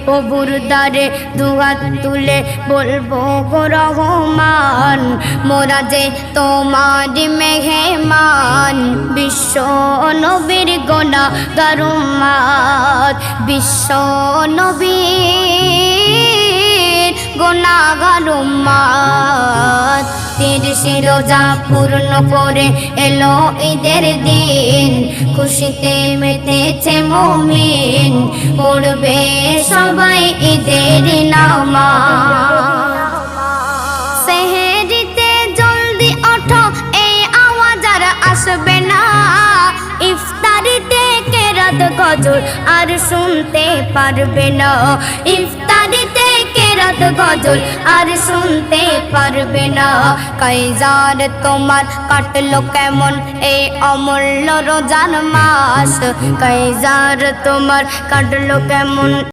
প্রভুর দ্বারে দুহাত তুলে বলবো গো রহমান, মোরা যে তোমার মেহমান। বিশ্ব নবীর গুনাহগার উম্মত, বিশ্ব নবীর গুনাহগার উম্মত। 30 রোজা পূর্ণ করে এলো ঈদের দিন, খুশিতে মেতেছে মুমিন, পড়বে সবাই ঈদের নামাজ। সেহরিতে জলদি ওঠো, এই আওয়াজ আর আসবে না। ইফতারিতে কেরাত গজল আর শুনতে পারবে না। ইফতারিতে কেরাত গজল আর শুনতে পারবে না। কাইজার তোমার কাটলো কেমন এই অমূল্য রোজার মাস, কাইজার তোমার কাটলো কেমন।